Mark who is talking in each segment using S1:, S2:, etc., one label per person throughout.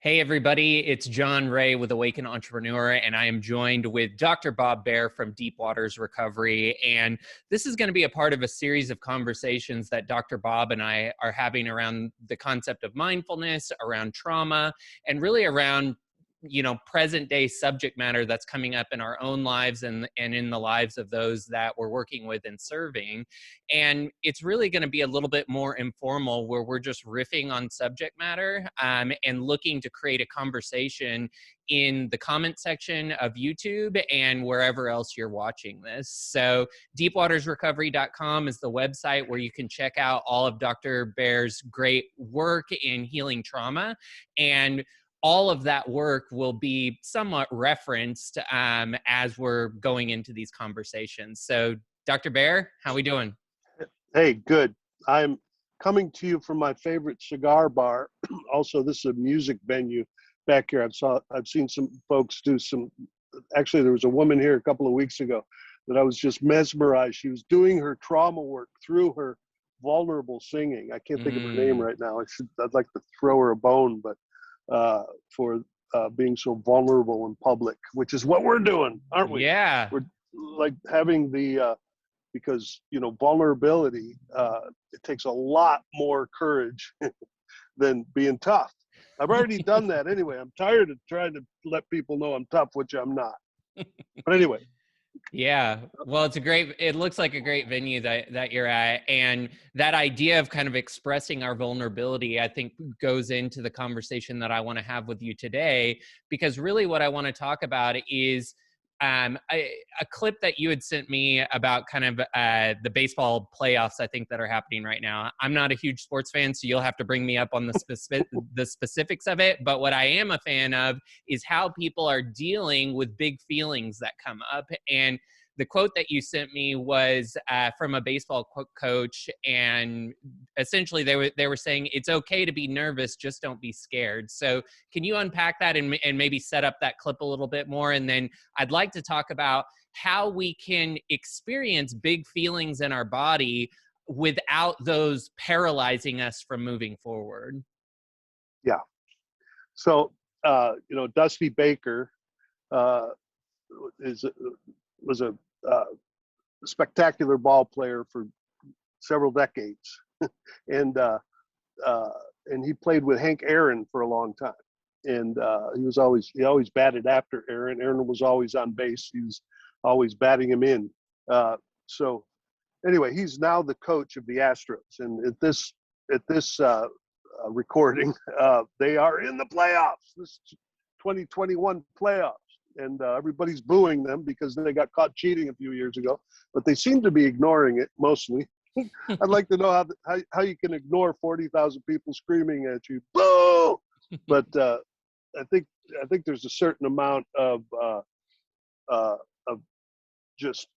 S1: Hey, everybody, it's John Ray with Awaken Entrepreneur, and I am joined with Dr. Bob Beare from Deep Waters Recovery. And this is going to be a part of a series of conversations that Dr. Bob and I are having around the concept of mindfulness, around trauma, and really around present day subject matter that's coming up in our own lives and in the lives of those that we're working with and serving. And it's really going to be a little bit more informal, where we're just riffing on subject matter and looking to create a conversation in the comment section of YouTube and wherever else you're watching this. So deepwatersrecovery.com is the website where you can check out all of Dr. Beare's great work in healing trauma. And all of that work will be somewhat referenced as we're going into these conversations. So, Dr. Beare, how we doing?
S2: Hey, good. I'm coming to you from my favorite cigar bar. Also, this is a music venue back here. I've seen some folks do some. Actually, there was a woman here a couple of weeks ago that I was just mesmerized. She was doing her trauma work through her vulnerable singing. I can't think of her name right now. I'd like to throw her a bone, but for being so vulnerable in public, which is what we're doing, aren't we?
S1: Yeah.
S2: We're like having the, because, vulnerability, it takes a lot more courage than being tough. I've already done that anyway. I'm tired of trying to let people know I'm tough, which I'm not. But anyway.
S1: Yeah, well, it looks like a great venue that you're at. And that idea of kind of expressing our vulnerability, I think, goes into the conversation that I want to have with you today, because really what I want to talk about is a clip that you had sent me about kind of the baseball playoffs, I think, that are happening right now. I'm not a huge sports fan, so you'll have to bring me up on the specifics of it. But what I am a fan of is how people are dealing with big feelings that come up. And the quote that you sent me was from a baseball coach, and essentially they were saying it's okay to be nervous, just don't be scared. So can you unpack that and maybe set up that clip a little bit more? And then I'd like to talk about how we can experience big feelings in our body without those paralyzing us from moving forward.
S2: Yeah. So, Dusty Baker was a spectacular ball player for several decades, and he played with Hank Aaron for a long time. And he always batted after Aaron. Aaron was always on base. He was always batting him in. So anyway, he's now the coach of the Astros. And at this recording, they are in the playoffs. This 2021 playoffs. And everybody's booing them because they got caught cheating a few years ago, but they seem to be ignoring it mostly. I'd like to know how you can ignore 40,000 people screaming at you, boo! But I think there's a certain amount of just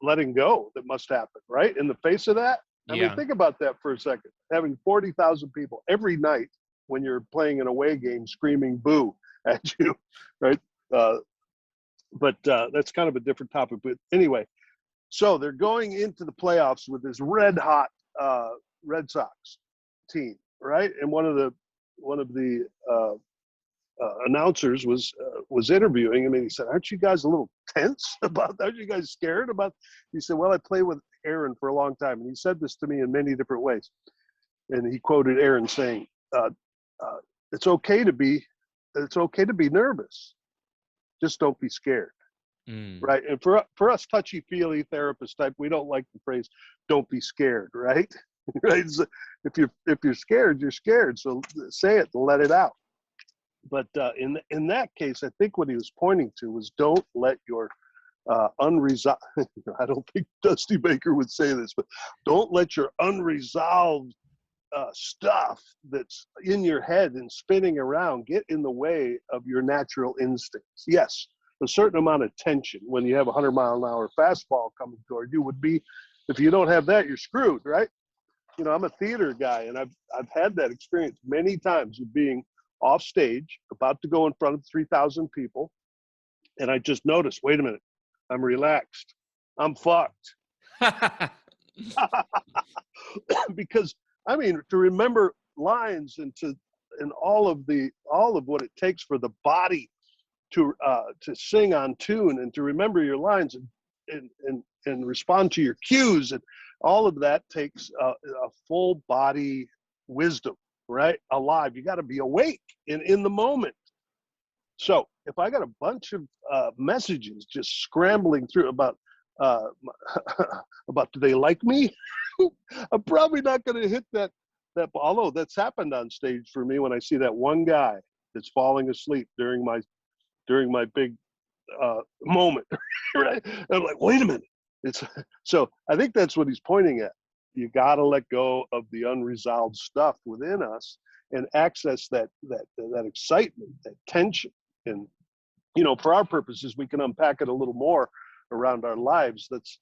S2: letting go that must happen, right? In the face of that. I mean, think about that for a second. Having 40,000 people every night when you're playing an away game screaming boo at you, right? But that's kind of a different topic. But anyway, so they're going into the playoffs with this red hot Red Sox team, right? And one of the announcers was interviewing him, and he said, "Aren't you guys a little tense about that? Aren't you guys scared about?" He said, "Well, I played with Aaron for a long time, and he said this to me in many different ways." And he quoted Aaron saying, "It's okay to be nervous. Just don't be scared." Right? And for us touchy-feely therapist type, we don't like the phrase "don't be scared," right? Right? So if you're scared, you're scared. So say it and let it out. But in that case, I think what he was pointing to was don't let your unresolved. I don't think Dusty Baker would say this, but don't let your unresolved stuff that's in your head and spinning around get in the way of your natural instincts. Yes, a certain amount of tension when you have a 100-mile-an-hour fastball coming toward you would be, if you don't have that, you're screwed, right? I'm a theater guy, and I've had that experience many times of being off stage, about to go in front of 3,000 people, and I just noticed, wait a minute, I'm relaxed, I'm fucked. Because I mean, to remember lines and to all of what it takes for the body to sing on tune and to remember your lines and respond to your cues, and all of that takes a full body wisdom, right? Alive. You got to be awake in the moment. So if I got a bunch of messages just scrambling through about do they like me, I'm probably not going to hit that. Although that's happened on stage for me when I see that one guy that's falling asleep during my big moment, right? And I'm like, wait a minute. So I think that's what he's pointing at. You got to let go of the unresolved stuff within us and access that excitement, that tension. And, for our purposes, we can unpack it a little more around our lives. Let's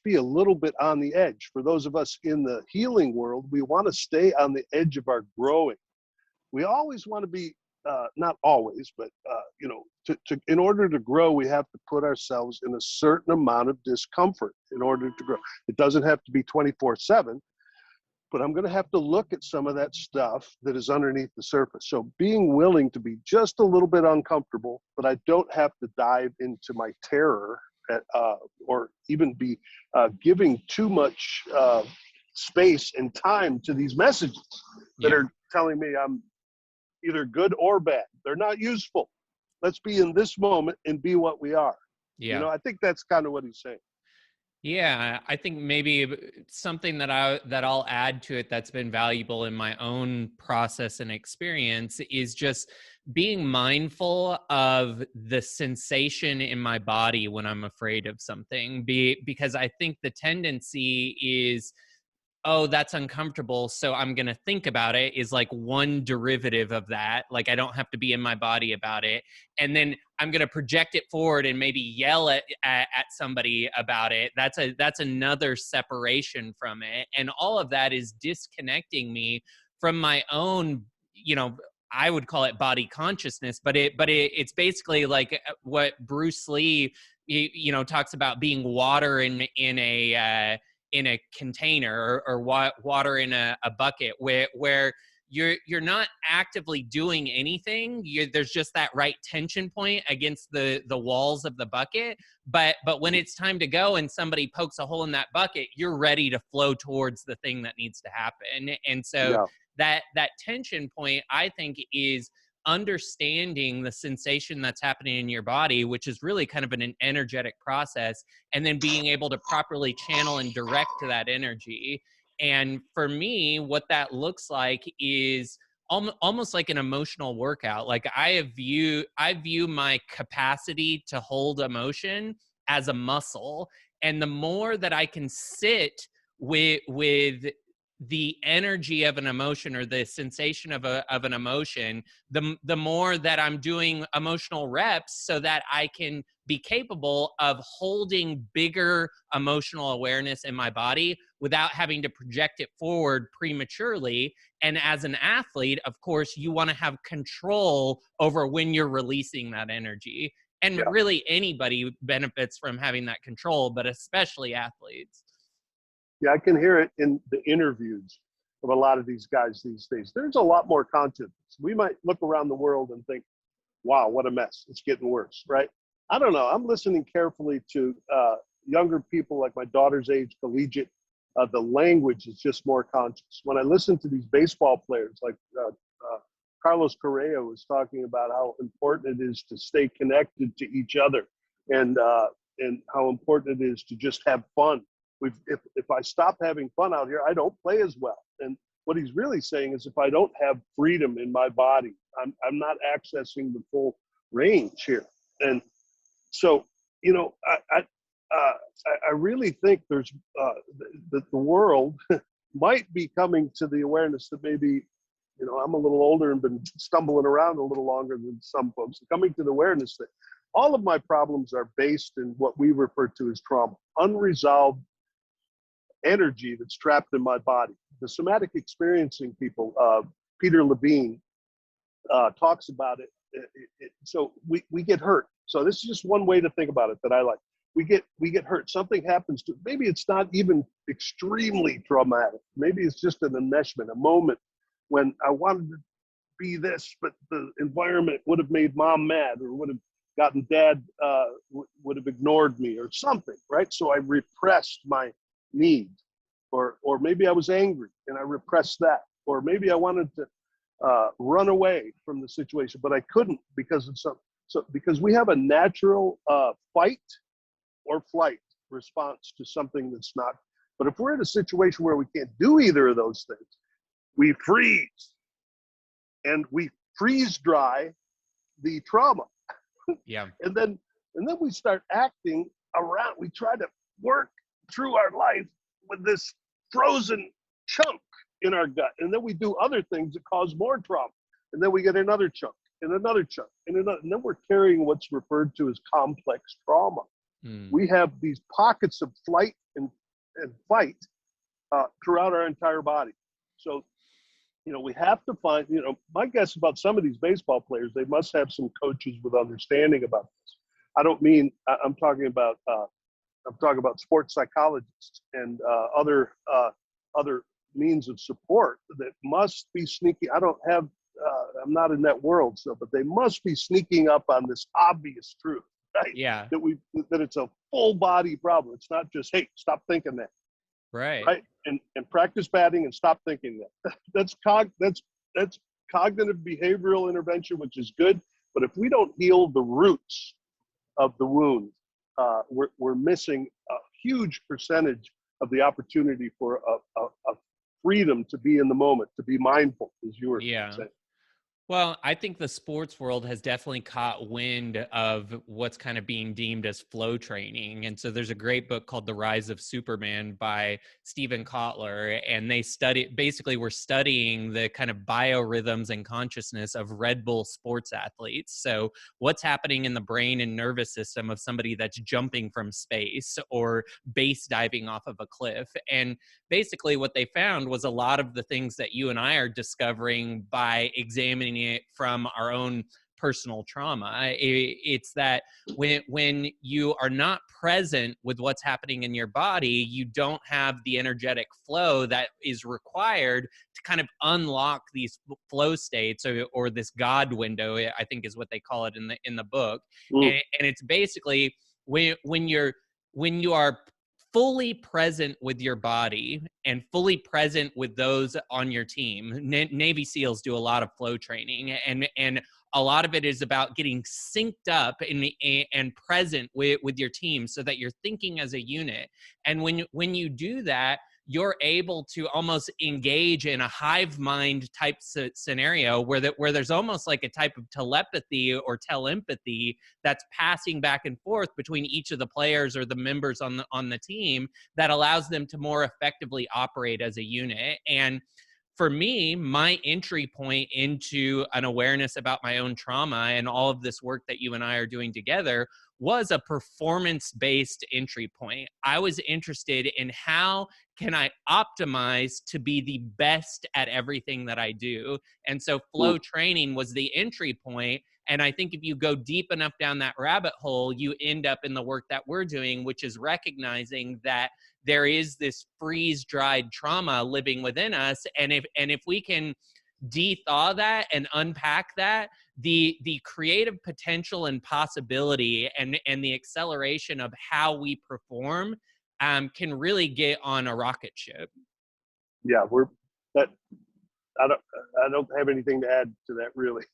S2: be a little bit on the edge. For those of us in the healing world, we want to stay on the edge of our growing. We always want to be, not always, but in order to grow, we have to put ourselves in a certain amount of discomfort in order to grow. It doesn't have to be 24/7, but I'm going to have to look at some of that stuff that is underneath the surface. So being willing to be just a little bit uncomfortable, but I don't have to dive into my terror or even be giving too much space and time to these messages that are telling me I'm either good or bad. They're not useful. Let's be in this moment and be what we are.
S1: Yeah.
S2: I think that's kind of what he's saying.
S1: Yeah, I think maybe something that I'll add to it that's been valuable in my own process and experience is just being mindful of the sensation in my body when I'm afraid of something. Because I think the tendency is, oh, that's uncomfortable, so I'm going to think about it, is like one derivative of that. Like, I don't have to be in my body about it. And then I'm going to project it forward and maybe yell at somebody about it. That's another separation from it. And all of that is disconnecting me from my own, I would call it body consciousness, but it's basically like what Bruce Lee, talks about being water in a container or water in a bucket where you're not actively doing anything. There's just that right tension point against the walls of the bucket. But when it's time to go and somebody pokes a hole in that bucket, you're ready to flow towards the thing that needs to happen. And so that tension point, I think, is understanding the sensation that's happening in your body, which is really kind of an energetic process, and then being able to properly channel and direct that energy. And for me, what that looks like is almost like an emotional workout. Like I view my capacity to hold emotion as a muscle. And the more that I can sit with the energy of an emotion or the sensation of an emotion, the more that I'm doing emotional reps so that I can be capable of holding bigger emotional awareness in my body without having to project it forward prematurely. And as an athlete, of course, you want to have control over when you're releasing that energy. And really anybody benefits from having that control, but especially athletes.
S2: Yeah, I can hear it in the interviews of a lot of these guys these days. There's a lot more content. We might look around the world and think, wow, what a mess. It's getting worse, right? I don't know. I'm listening carefully to younger people like my daughter's age, collegiate. The language is just more conscious. When I listen to these baseball players like Carlos Correa was talking about how important it is to stay connected to each other and how important it is to just have fun. If I stop having fun out here, I don't play as well. And what he's really saying is if I don't have freedom in my body, I'm not accessing the full range here. And so, I really think there's that the world might be coming to the awareness that maybe, I'm a little older and been stumbling around a little longer than some folks, coming to the awareness that all of my problems are based in what we refer to as trauma, unresolved energy that's trapped in my body. The somatic experiencing people, Peter Levine talks about it. So we get hurt. So this is just one way to think about it that I like. We get hurt. Something happens to, maybe it's not even extremely traumatic. Maybe it's just an enmeshment, a moment when I wanted to be this, but the environment would have made mom mad, or would have gotten dad would have ignored me or something, right? So I repressed my need, or maybe I was angry and I repressed that, or maybe I wanted to run away from the situation, but I couldn't because of because we have a natural fight or flight response to something that's not. But if we're in a situation where we can't do either of those things, we freeze, and we freeze dry the trauma.
S1: Yeah.
S2: and then we start acting around. We try to work through our life with this frozen chunk in our gut, and then we do other things that cause more trauma, and then we get another chunk and another chunk and another, and then we're carrying what's referred to as complex trauma. We have these pockets of flight and fight throughout our entire body. So, we have to find, my guess about some of these baseball players, they must have some coaches with understanding about this. I don't mean, I'm talking about sports psychologists and other means of support that must be sneaky. I'm not in that world, but they must be sneaking up on this obvious truth, right?
S1: Yeah.
S2: That it's a full body problem. It's not just, hey, stop thinking that.
S1: Right.
S2: And practice batting and stop thinking that. That's cognitive behavioral intervention, which is good. But if we don't heal the roots of the wound, we're missing a huge percentage of the opportunity for a freedom to be in the moment, to be mindful, as you were saying.
S1: Well, I think the sports world has definitely caught wind of what's kind of being deemed as flow training. And so there's a great book called The Rise of Superman by Stephen Kotler. And we're studying the kind of biorhythms and consciousness of Red Bull sports athletes. So what's happening in the brain and nervous system of somebody that's jumping from space or base diving off of a cliff. And basically what they found was a lot of the things that you and I are discovering by examining it from our own personal trauma. It's that when you are not present with what's happening in your body, you don't have the energetic flow that is required to kind of unlock these flow states, or this God window, I think is what they call it in the book. And it's basically when you are fully present with your body and fully present with those on your team. Navy SEALs do a lot of flow training, and a lot of it is about getting synced up and present with your team so that you're thinking as a unit. And when you do that, you're able to almost engage in a hive mind type scenario where there's almost like a type of telepathy or telepathy that's passing back and forth between each of the players or the members on the team that allows them to more effectively operate as a unit. And for me, my entry point into an awareness about my own trauma and all of this work that you and I are doing together was a performance-based entry point. I was interested in how can I optimize to be the best at everything that I do. And so flow training was the entry point. And I think if you go deep enough down that rabbit hole, you end up in the work that we're doing, which is recognizing that there is this freeze-dried trauma living within us. And if we can de-thaw that and unpack that, the creative potential and possibility and the acceleration of how we perform can really get on a rocket ship.
S2: Yeah, I don't have anything to add to that, really.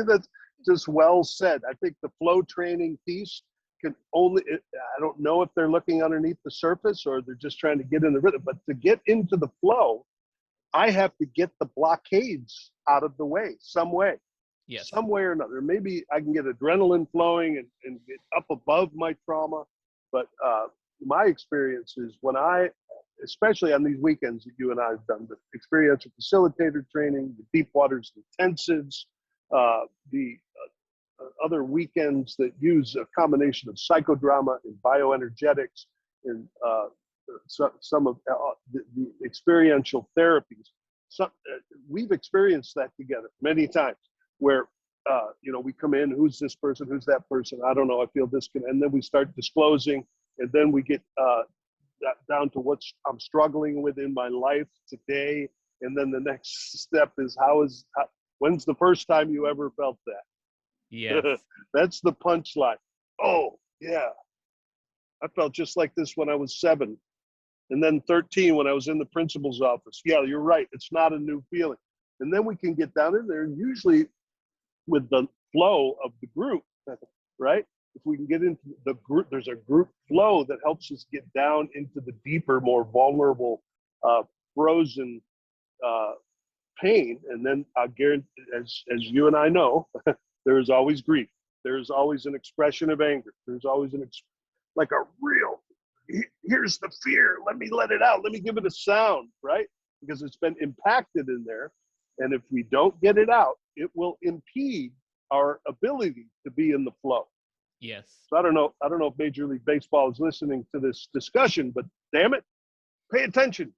S2: That's just well said. I think the flow training piece can only, I don't know if they're looking underneath the surface or they're just trying to get in the rhythm, but to get into the flow, I have to get the blockades out of the way, some way.
S1: Yes.
S2: Some way or another. Maybe I can get adrenaline flowing and get up above my trauma. But my experience is especially on these weekends that you and I have done, the experiential facilitator training, the deep waters intensives, the other weekends that use a combination of psychodrama and bioenergetics and some of the experiential therapies. We've experienced that together many times where, we come in, who's this person, who's that person? I don't know, I feel disconnected. And then we start disclosing, and then we get down to what I'm struggling with in my life today. And then the next step is when's the first time you ever felt that?
S1: Yes.
S2: That's the punchline. Oh, yeah. I felt just like this when I was 7. And then 13 when I was in the principal's office. Yeah, you're right. It's not a new feeling. And then we can get down in there, and usually with the flow of the group, right? If we can get into the group, there's a group flow that helps us get down into the deeper, more vulnerable, frozen pain. And then I guarantee, as you and I know, there is always grief. There's always an expression of anger. There's always like a real, here's the fear. Let me let it out. Let me give it a sound, right? Because it's been impacted in there. And if we don't get it out, it will impede our ability to be in the flow.
S1: Yes.
S2: So I don't know if Major League Baseball is listening to this discussion, but damn it, pay attention.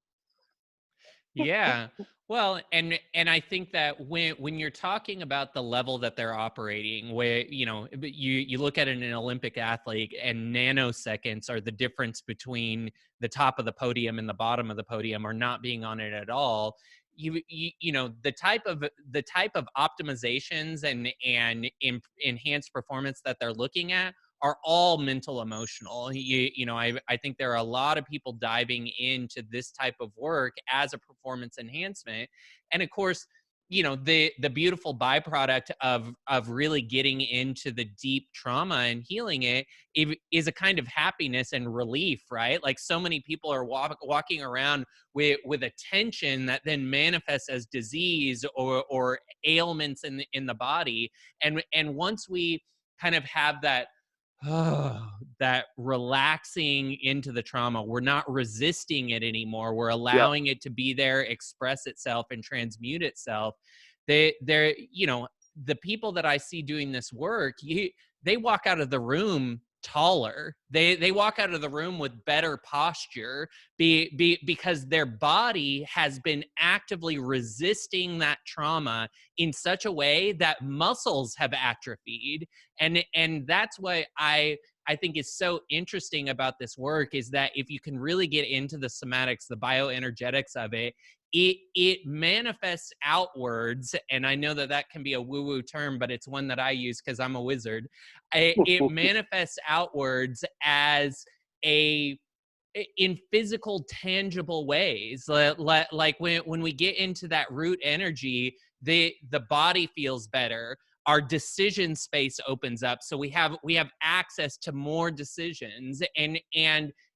S1: Yeah. Well, and I think that when you're talking about the level that they're operating, where you look at an Olympic athlete, and nanoseconds are the difference between the top of the podium and the bottom of the podium, or not being on it at all. The type of optimizations and enhanced performance that they're looking at are all mental emotional. I think there are a lot of people diving into this type of work as a performance enhancement. And of course, the beautiful byproduct of really getting into the deep trauma and healing it is a kind of happiness and relief, right? Like, so many people are walking around with a tension that then manifests as disease or ailments in the body. And once we kind of have that relaxing into the trauma, we're not resisting it anymore. We're allowing it to be there, express itself, and transmute itself. The people that I see doing this work, they walk out of the room taller. They walk out of the room with better posture because their body has been actively resisting that trauma in such a way that muscles have atrophied. And that's what I think is so interesting about this work, is that if you can really get into the somatics, the bioenergetics of it, it manifests outwards. And I know that can be a woo-woo term, but it's one that I use because I'm a wizard. It manifests outwards as in physical, tangible ways. Like when we get into that root energy, the body feels better. Our decision space opens up, so we have access to more decisions, and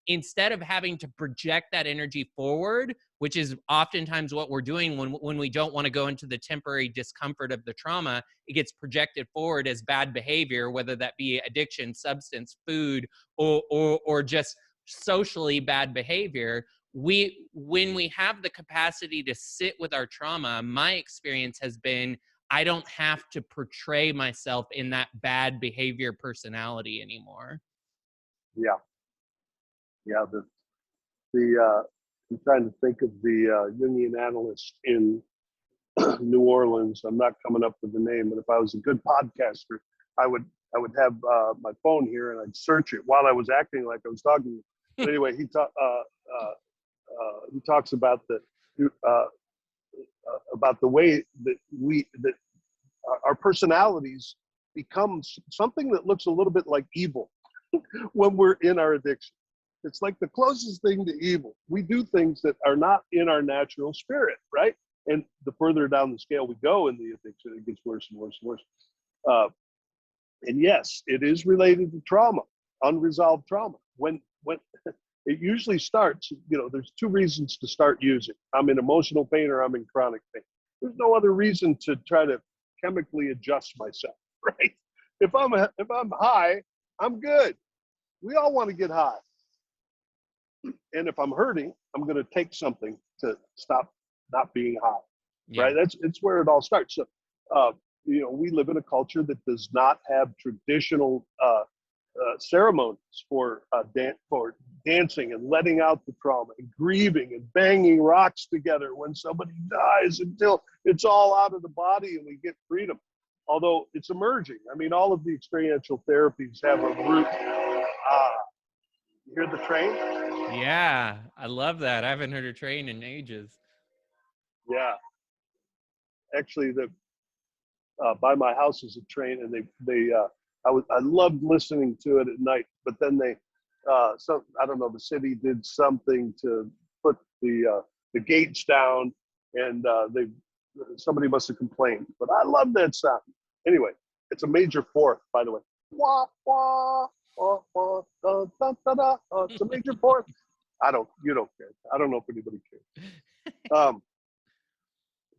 S1: instead of having to project that energy forward, which is oftentimes what we're doing when we don't want to go into the temporary discomfort of the trauma, it gets projected forward as bad behavior, whether that be addiction, substance, food, or just socially bad behavior. When we have the capacity to sit with our trauma, my experience has been, I don't have to portray myself in that bad behavior personality anymore.
S2: Yeah. I'm trying to think of the Jungian analyst in New Orleans. I'm not coming up with the name, but if I was a good podcaster, I would have my phone here and I'd search it while I was acting like I was talking. But anyway, he talks about the way that our personalities become something that looks a little bit like evil when we're in our addiction. It's like the closest thing to evil. We do things that are not in our natural spirit, right? And the further down the scale we go in the addiction, it gets worse and worse and worse. And yes, it is related to trauma, unresolved trauma. When it usually starts, there's 2 reasons to start using. I'm in emotional pain or I'm in chronic pain. There's no other reason to try to chemically adjust myself, right? If I'm high, I'm good. We all want to get high. And if I'm hurting, I'm going to take something to stop not being high, right? It's where it all starts. So, we live in a culture that does not have traditional ceremonies for dancing and letting out the trauma and grieving and banging rocks together when somebody dies until it's all out of the body and we get freedom. Although it's emerging. I mean, all of the experiential therapies have a root. You hear the train?
S1: Yeah, I love that. I haven't heard a train in ages.
S2: Yeah. Actually, by my house is a train, and I loved listening to it at night. But then I don't know, the city did something to put the gates down, and somebody must have complained. But I love that sound. Anyway, it's a major fourth, by the way. Wah, wah, wah, wah, da, da, da, da. It's a major fourth. You don't care. I don't know if anybody cares.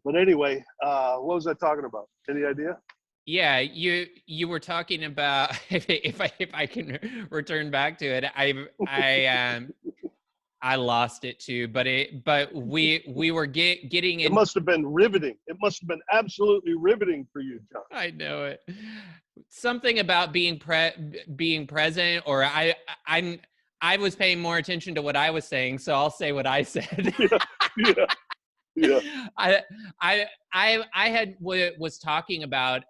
S2: But anyway, what was I talking about? Any idea?
S1: Yeah, you were talking about if I can return back to it, I lost it too, but we were getting in.
S2: It must have been riveting. It must have been absolutely riveting for you, John.
S1: I know it. Something about being present, or I was paying more attention to what I was saying, so I'll say what I said.
S2: Yeah. Yeah.
S1: Was talking about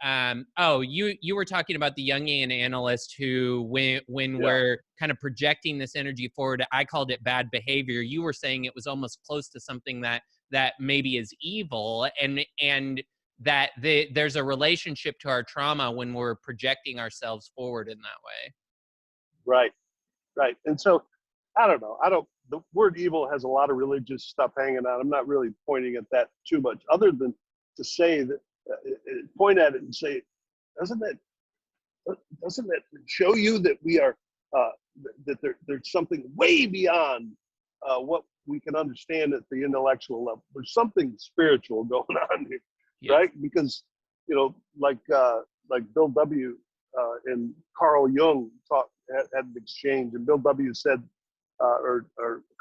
S1: you were talking about the Jungian analyst who when we're kind of projecting this energy forward, I called it bad behavior. You were saying it was almost close to something that maybe is evil, and that there's a relationship to our trauma when we're projecting ourselves forward in that way.
S2: Right. And so I don't know. The word evil has a lot of religious stuff hanging out. I'm not really pointing at that too much, other than to say that, point at it and say, doesn't that show you that we are, that there's something way beyond what we can understand at the intellectual level. There's something spiritual going on here, yes. Right? Because, like Bill W. And Carl Jung had an exchange, and Bill W. said, or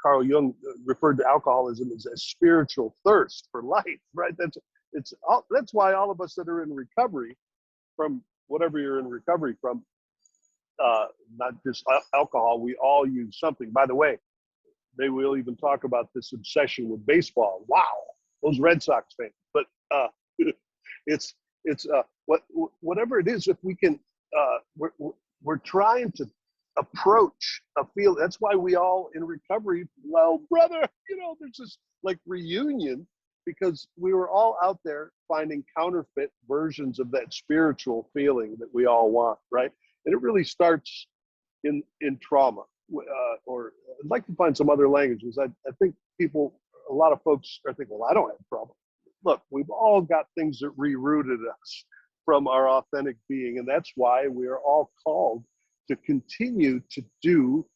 S2: Carl Jung referred to alcoholism as a spiritual thirst for life, right? That's why all of us that are in recovery from whatever you're in recovery from, not just alcohol, we all use something. By the way, they will even talk about this obsession with baseball. Wow, those Red Sox fans. But it's whatever it is, if we can, we're trying to approach a feel. That's why we all in recovery, well, brother, there's this like reunion, because we were all out there finding counterfeit versions of that spiritual feeling that we all want, right? And it really starts in trauma, or I'd like to find some other languages. I think a lot of folks are thinking, well, I don't have a problem. Look, we've all got things that rerouted us from our authentic being, and that's why we are all called to continue to do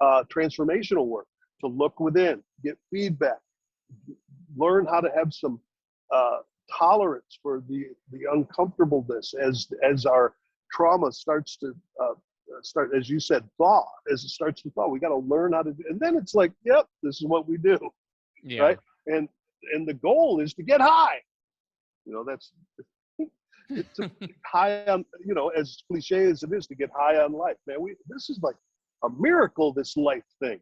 S2: transformational work, to look within, get feedback, learn how to have some tolerance for the uncomfortableness as our trauma starts to as you said, thaw. As it starts to thaw, we got to learn how to do, and then it's like, yep, this is what we do, right? And the goal is to get high. That's it's high on, as cliche as it is, to get high on life, man. This is like a miracle, this life thing.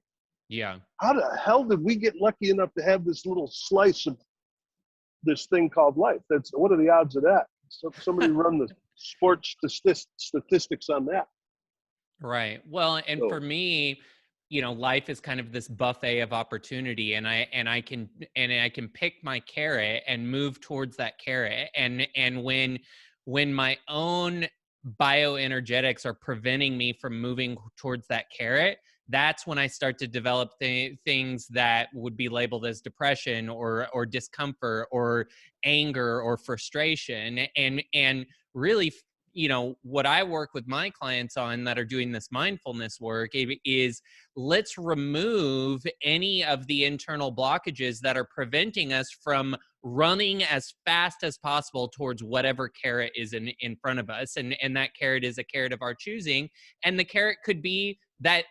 S1: Yeah.
S2: How the hell did we get lucky enough to have this little slice of this thing called life? What are the odds of that? Somebody run the sports statistics on that.
S1: Right. Well, and for me, life is kind of this buffet of opportunity, and I can pick my carrot and move towards that carrot. And when my own bioenergetics are preventing me from moving towards that carrot, that's when I start to develop things that would be labeled as depression or discomfort or anger or frustration. And really, what I work with my clients on that are doing this mindfulness work is, let's remove any of the internal blockages that are preventing us from running as fast as possible towards whatever carrot is in front of us. And that carrot is a carrot of our choosing. And the carrot could be that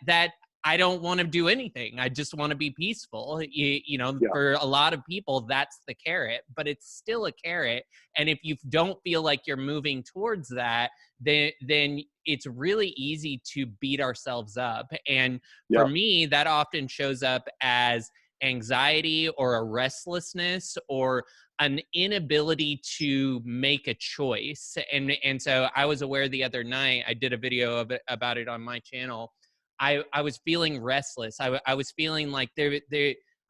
S1: I don't want to do anything. I just want to be peaceful. For a lot of people, that's the carrot, but it's still a carrot. And if you don't feel like you're moving towards that, then it's really easy to beat ourselves up. And for me, that often shows up as anxiety or a restlessness or an inability to make a choice. And so I was aware the other night, I did a video about it on my channel. I was feeling restless. I was feeling like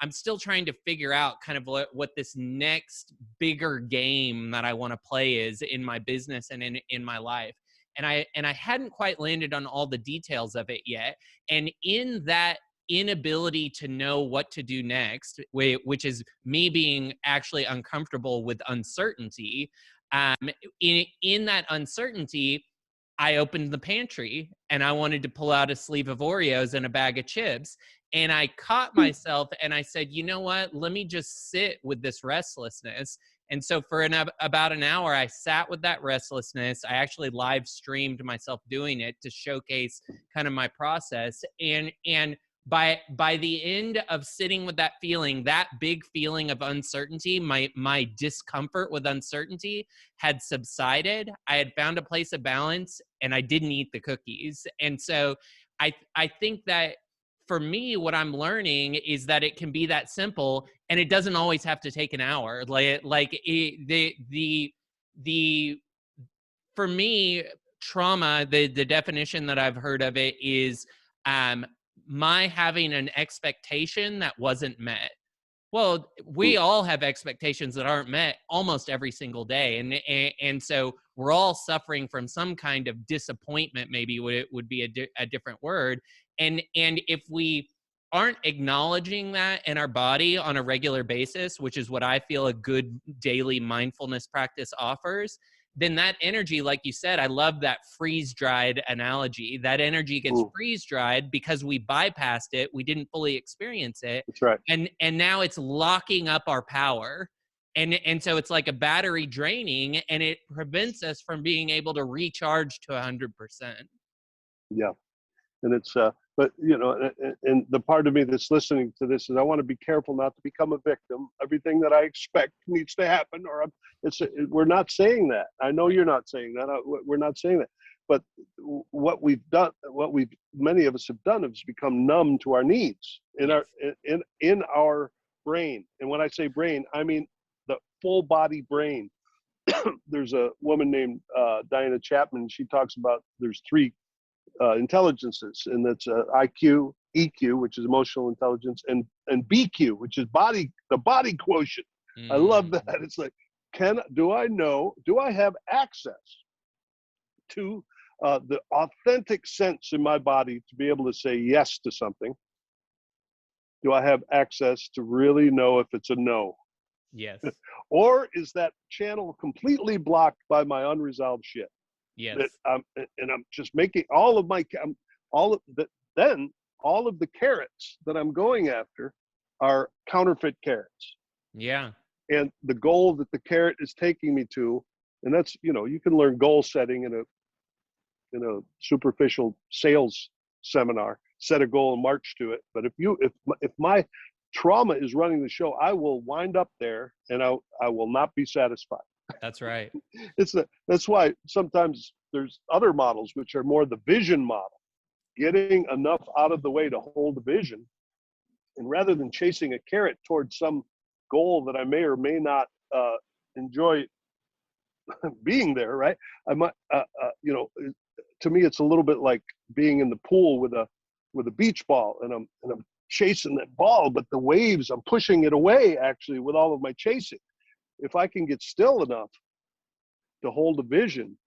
S1: I'm still trying to figure out kind of what this next bigger game that I want to play is in my business and in my life. And I hadn't quite landed on all the details of it yet. And in that inability to know what to do next, which is me being actually uncomfortable with uncertainty, um, in that uncertainty, I opened the pantry and I wanted to pull out a sleeve of Oreos and a bag of chips. And I caught myself and I said, you know what? Let me just sit with this restlessness. And so for about an hour, I sat with that restlessness. I actually live streamed myself doing it to showcase kind of my process. And by the end of sitting with that feeling, that big feeling of uncertainty, my discomfort with uncertainty had subsided. I had found a place of balance and I didn't eat the cookies. And so I think that for me, what I'm learning is that it can be that simple, and it doesn't always have to take an hour. For me, trauma, the definition that I've heard of it is my having an expectation that wasn't met. Well, we all have expectations that aren't met almost every single day. And so we're all suffering from some kind of disappointment, maybe would be a different word. And if we aren't acknowledging that in our body on a regular basis, which is what I feel a good daily mindfulness practice offers, then that energy, like you said, I love that freeze-dried analogy. That energy gets freeze-dried because we bypassed it. We didn't fully experience it.
S2: That's right.
S1: And now it's locking up our power. And so it's like a battery draining, and it prevents us from being able to recharge to 100%.
S2: Yeah. And it's, but you know, and the part of me that's listening to this is I want to be careful not to become a victim. Everything that I expect needs to happen, or we're not saying that. I know you're not saying that. We're not saying that. But what we've done, many of us have done, is become numb to our needs in our brain. And when I say brain, I mean the full body brain. There's a woman named Diana Chapman. She talks about there's three intelligences, and that's IQ, EQ, which is emotional intelligence, and BQ, which is the body quotient. I love that. It's like, do I have access to the authentic sense in my body to be able to say yes to something? Do I have access to really know if it's a no?
S1: Yes.
S2: Or is that channel completely blocked by my unresolved shit?
S1: Yes.
S2: And I'm just making all of the carrots that I'm going after are counterfeit carrots.
S1: Yeah.
S2: And the goal that the carrot is taking me to, and that's, you can learn goal setting in a superficial sales seminar, set a goal and march to it. But if my trauma is running the show, I will wind up there and I will not be satisfied.
S1: That's right.
S2: That's why sometimes there's other models which are more the vision model, getting enough out of the way to hold the vision, and rather than chasing a carrot towards some goal that I may or may not enjoy being there, right? I might, to me, it's a little bit like being in the pool with a beach ball, and I'm chasing that ball, but the waves, I'm pushing it away actually with all of my chasing. If I can get still enough to hold a vision,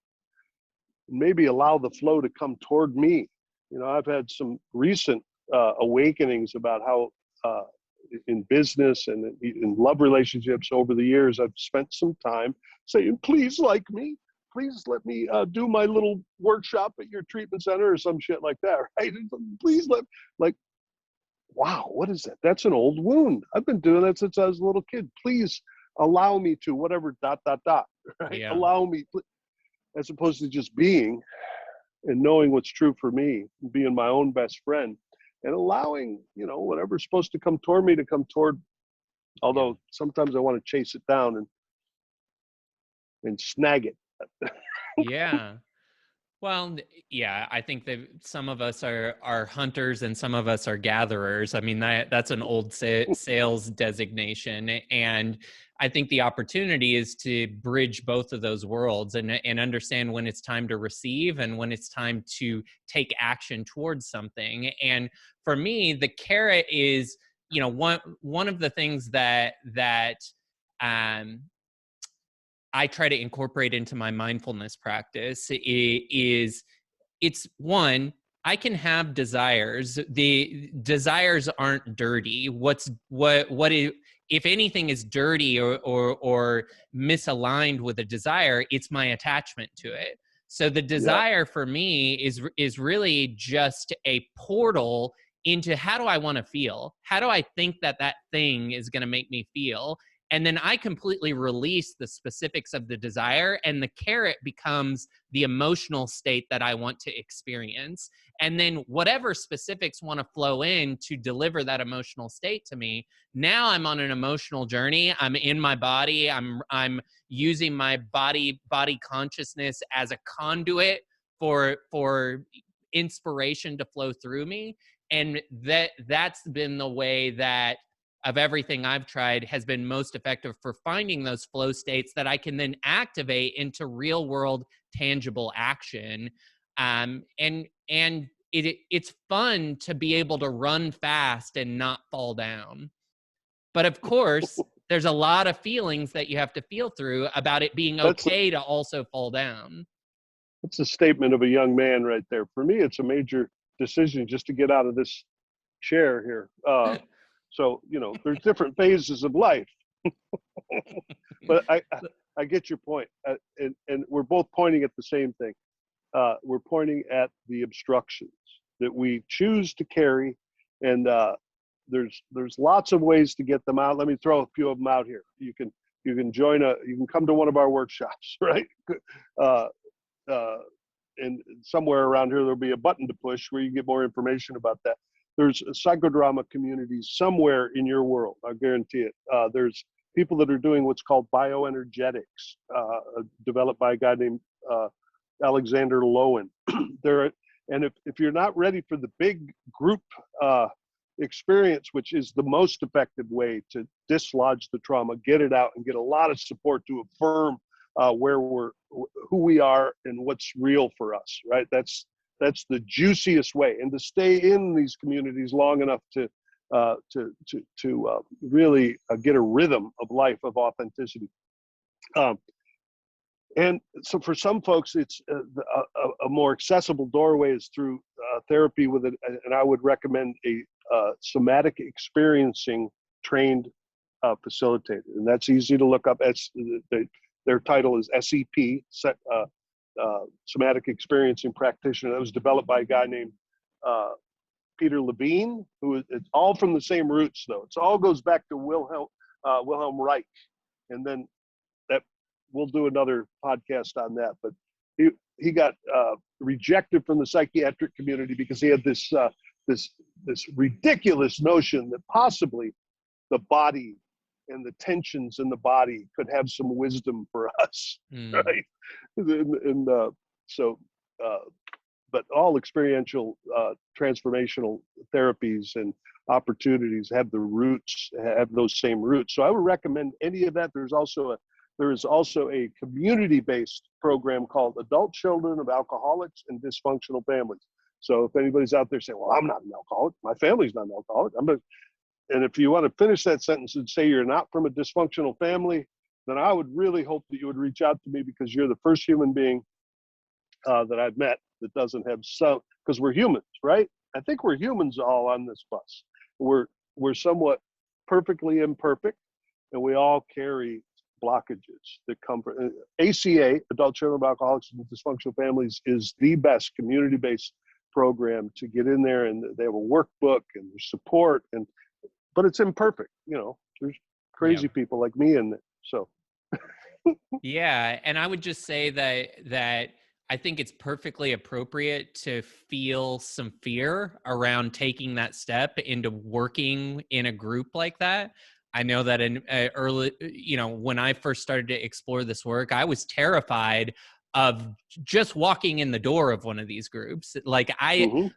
S2: maybe allow the flow to come toward me. I've had some recent awakenings about how in business and in love relationships over the years, I've spent some time saying, please like me. Please let me do my little workshop at your treatment center or some shit like that, right? Please wow, what is that? That's an old wound. I've been doing that since I was a little kid. Please allow me to whatever ... right?
S1: Yeah.
S2: Allow me, as opposed to just being and knowing what's true for me, being my own best friend, and allowing, whatever's supposed to come toward me to come toward, although sometimes I want to chase it down and snag it.
S1: Yeah. Well, yeah, I think that some of us are hunters and some of us are gatherers. I mean, that's an old sales designation. And I think the opportunity is to bridge both of those worlds and understand when it's time to receive and when it's time to take action towards something. And for me, the carrot is one of the things that I try to incorporate into my mindfulness practice is it's one, I can have desires. The desires aren't dirty. If anything is dirty or misaligned with a desire, it's my attachment to it. So the desire for me is really just a portal into how do I want to feel? How do I think that thing is going to make me feel? And then I completely release the specifics of the desire, and the carrot becomes the emotional state that I want to experience. And then whatever specifics want to flow in to deliver that emotional state to me, now I'm on an emotional journey. I'm in my body. I'm using my body consciousness as a conduit for inspiration to flow through me. And that's been the way that of everything I've tried has been most effective for finding those flow states that I can then activate into real world tangible action. And it's fun to be able to run fast and not fall down. But of course, there's a lot of feelings that you have to feel through about it being okay to also fall down.
S2: That's a statement of a young man right there. For me, it's a major decision just to get out of this chair here. So, there's different phases of life. But I get your point. And we're both pointing at the same thing. We're pointing at the obstructions that we choose to carry. And there's lots of ways to get them out. Let me throw a few of them out here. You can you can come to one of our workshops, right? And somewhere around here, there'll be a button to push where you get more information about that. There's psychodrama communities somewhere in your world, I guarantee it. There's people that are doing what's called bioenergetics, developed by a guy named Alexander Lowen. And if you're not ready for the big group experience, which is the most effective way to dislodge the trauma, get it out, and get a lot of support to affirm who we are and what's real for us, right? That's the juiciest way, and to stay in these communities long enough to really get a rhythm of life of authenticity. And so for some folks, it's a more accessible doorway is through therapy with it, and I would recommend a somatic experiencing trained facilitator, and that's easy to look up. Their title is SEP, Somatic Experiencing Practitioner. That was developed by a guy named Peter Levine, it's all from the same roots, though. It all goes back to Wilhelm Reich, and then we'll do another podcast on that. But he got rejected from the psychiatric community because he had this ridiculous notion that possibly the body and the tensions in the body could have some wisdom for us, right? And but all experiential transformational therapies and opportunities have those same roots. So I would recommend any of that. There is also a community-based program called Adult Children of Alcoholics and Dysfunctional Families. So if anybody's out there saying, well, I'm not an alcoholic, my family's not an alcoholic, and if you want to finish that sentence and say you're not from a dysfunctional family, then I would really hope that you would reach out to me, because you're the first human being that I've met that doesn't have because we're humans, right? I think we're humans all on this bus. We're somewhat perfectly imperfect, and we all carry blockages that come from ACA, Adult Children of Alcoholics and Dysfunctional Families, is the best community-based program to get in there, and they have a workbook and there's support, but it's imperfect. There's crazy people like me in there. So
S1: yeah, and I would just say that I think it's perfectly appropriate to feel some fear around taking that step into working in a group like that. I know that in early, when I first started to explore this work, I was terrified of just walking in the door of one of these groups. Like I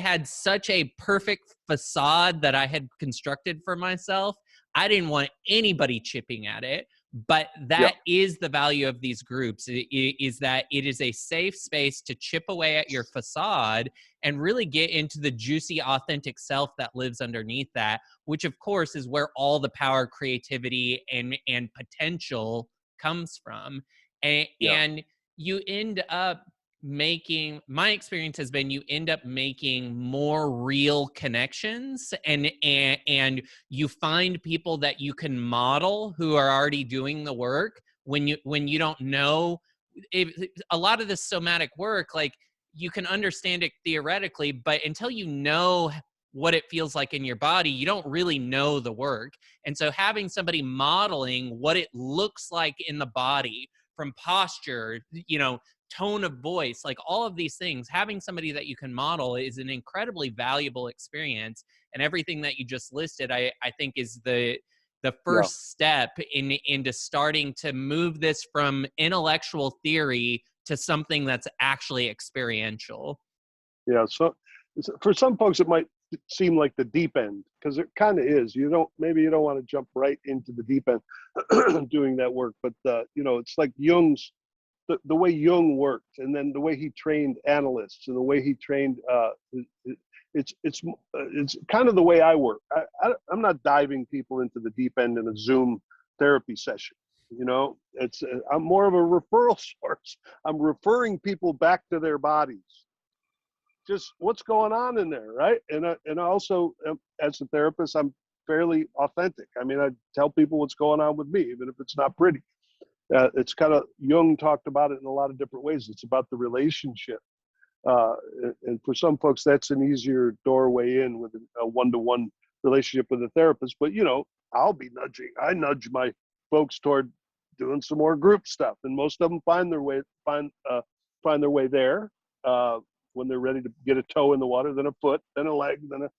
S1: had such a perfect facade that I had constructed for myself. I didn't want anybody chipping at it. But
S2: Yeah.
S1: that is the value of these groups, is that it is a safe space to chip away at your facade and really get into the juicy, authentic self that lives underneath that, which of course is where all the power, creativity, and potential comes from.
S2: Yeah.
S1: And you end up making, my experience has been, you end up making more real connections, and you find people that you can model who are already doing the work when you don't know. A lot of this somatic work, like, you can understand it theoretically, but until you know what it feels like in your body, you don't really know the work. And so having somebody modeling what it looks like in the body, from posture, tone of voice, like all of these things, having somebody that you can model is an incredibly valuable experience. And everything that you just listed, I think is the
S2: Yeah.
S1: first step into starting to move this from intellectual theory to something that's actually experiential.
S2: Yeah. So for some folks, it might seem like the deep end, because it kind of is. Maybe you don't want to jump right into the deep end doing that work, but it's like Jung's, the way Jung worked, and then the way he trained analysts, and the way he trained, it's kind of the way I work. I'm not diving people into the deep end in a Zoom therapy session. I'm more of a referral source. I'm referring people back to their bodies. Just what's going on in there, right? And I also, as a therapist, I'm fairly authentic. I mean, I tell people what's going on with me, even if it's not pretty. It's kind of, Jung talked about it in a lot of different ways. It's about the relationship. And for some folks, that's an easier doorway in with a one-to-one relationship with a therapist. But, I nudge my folks toward doing some more group stuff. And most of them find their way there when they're ready to get a toe in the water, then a foot, then a leg, but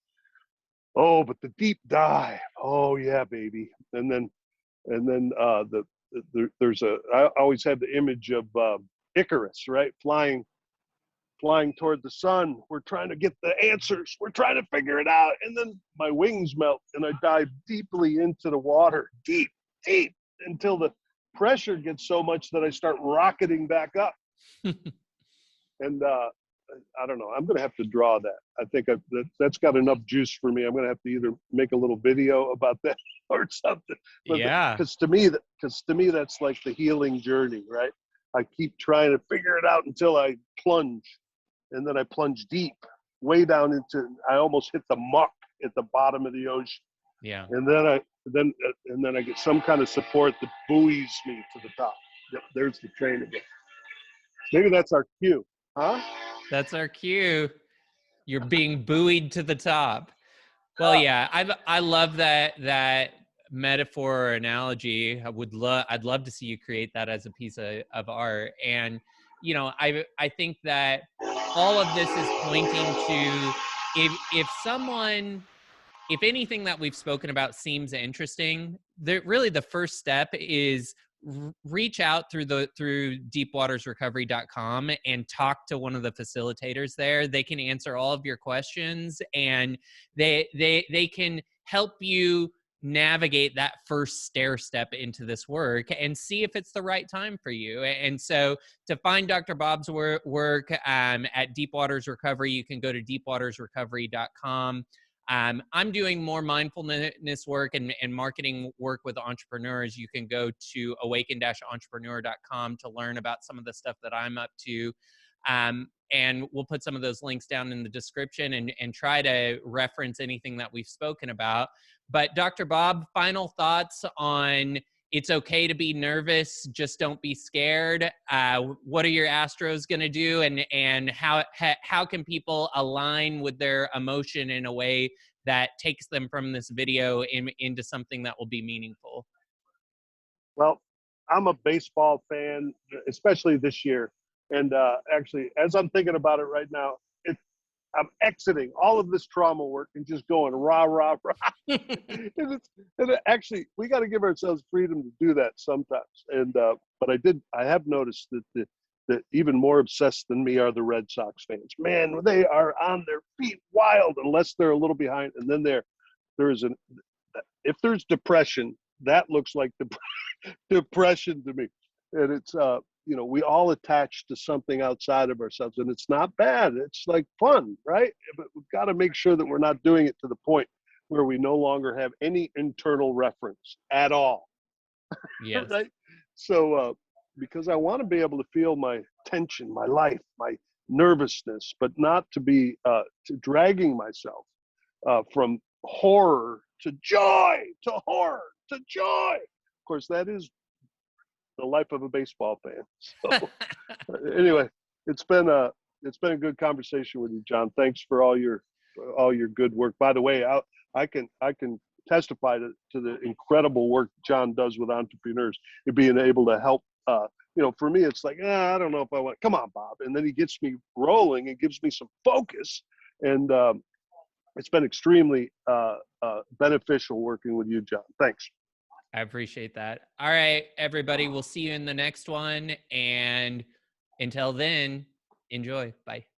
S2: the deep dive. Oh yeah, baby. And then I always had the image of Icarus, right? Flying toward the sun. We're trying to get the answers. We're trying to figure it out. And then my wings melt and I dive deeply into the water, deep, until the pressure gets so much that I start rocketing back up. And I don't know. I'm going to have to draw that. I think that's got enough juice for me. I'm going to have to either make a little video about that or something.
S1: Yeah.
S2: Because to me, that's like the healing journey, right? I keep trying to figure it out until I plunge, and then I plunge deep, way down into. I almost hit the muck at the bottom of the ocean.
S1: Yeah.
S2: And then I get some kind of support that buoys me to the top. Yep, there's the train again. Maybe that's our cue, huh?
S1: That's our cue. You're being buoyed to the top. Well, yeah, I love that metaphor or analogy. I'd love to see you create that as a piece of art. And I think that all of this is pointing to, if anything that we've spoken about seems interesting, really the first step is reach out through deepwatersrecovery.com and talk to one of the facilitators there. They can answer all of your questions, and they can help you navigate that first stair step into this work and see if it's the right time for you. And so to find Dr. Bob's work at Deep Waters Recovery, you can go to deepwatersrecovery.com. I'm doing more mindfulness work and marketing work with entrepreneurs. You can go to awaken-entrepreneur.com to learn about some of the stuff that I'm up to. And we'll put some of those links down in the description and try to reference anything that we've spoken about. But Dr. Bob, final thoughts on, it's okay to be nervous, just don't be scared. What are your astros going to do, and how can people align with their emotion in a way that takes them from this video into something that will be meaningful?
S2: Well, I'm a baseball fan, especially this year. And actually, as I'm thinking about it right now, I'm exiting all of this trauma work and just going rah, rah, rah. Actually, we got to give ourselves freedom to do that sometimes. And but I have noticed that even more obsessed than me are the Red Sox fans. Man, they are on their feet wild unless they're a little behind. And then if there's depression, that looks like depression to me. And it's, you know, we all attach to something outside of ourselves, and it's not bad. It's like fun, right? But we've got to make sure that we're not doing it to the point where we no longer have any internal reference at all.
S1: Yes.
S2: Right? So, because I want to be able to feel my tension, my life, my nervousness, but not to be dragging myself from horror to joy, to horror to joy. Of course, that is the life of a baseball fan. So, anyway, it's been a good conversation with you, John. Thanks for all your good work. By the way, I can testify to the incredible work John does with entrepreneurs and being able to help. You know, for me, it's like, I don't know if I want. Come on, Bob, and then he gets me rolling and gives me some focus, and it's been extremely beneficial working with you, John. Thanks.
S1: I appreciate that. All right, everybody, we'll see you in the next one. And until then, enjoy. Bye.